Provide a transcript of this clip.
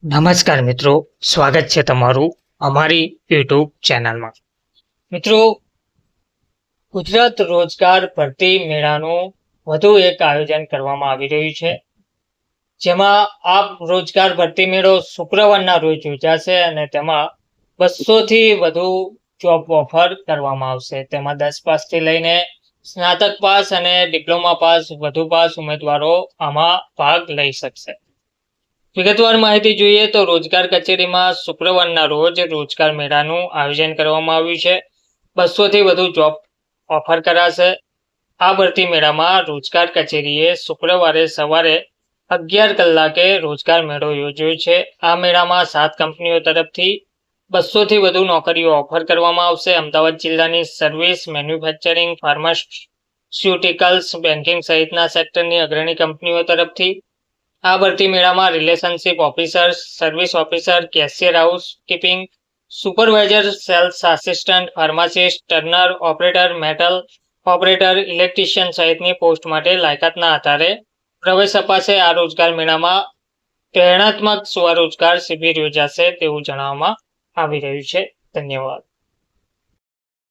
નમસ્કાર મિત્રો, સ્વાગત છે તમારું અમારી યુટ્યુબ ચેનલમાં. મિત્રો, ગુજરાત રોજગાર ભરતી મેળાનું વધુ એક આયોજન કરવામાં આવી રહ્યું છે, જેમાં આ રોજગાર ભરતી મેળો શુક્રવારના રોજ યોજાશે અને તેમાં 200થી વધુ જોબ ઓફર કરવામાં આવશે. તેમાં 10 પાસથી લઈને સ્નાતક પાસ અને ડિપ્લોમા પાસ વધુ પાસ ઉમેદવારો આમાં ભાગ લઈ શકશે. વિગતવાર માહિતી જોઈએ તો રોજગાર કચેરીમાં શુક્રવારના રોજ રોજગાર મેળાનું આયોજન કરવામાં આવ્યું છે. 200થી વધુ જોબ ઓફર કરાશે. આ ભરતી મેળામાં રોજગાર કચેરીએ શુક્રવારે સવારે 11 કલાકે રોજગાર મેળો યોજ્યો છે. આ મેળામાં 7 કંપનીઓ તરફથી 200થી વધુ નોકરીઓ ઓફર કરવામાં આવશે. અમદાવાદ જિલ્લાની સર્વિસ, મેન્યુફેક્ચરિંગ, ફાર્માસ્યુટિકલ્સ, બેન્કિંગ સહિતના સેક્ટરની અગ્રણી કંપનીઓ તરફથી આ ભરતી મેળામાં relationship officer, service officer, cashier, housekeeping supervisor, sales assistant, pharmacist, turner operator, metal operator, electrician સહિતની પોસ્ટ માટે લાયકાતના આધારે પ્રવેશ અપાશે. આ રોજગાર મેળામાં પ્રેરણાત્મક સ્વરોજગાર શિબિર યોજાશે તેવું જણાવવામાં આવી રહ્યું છે. ધન્યવાદ.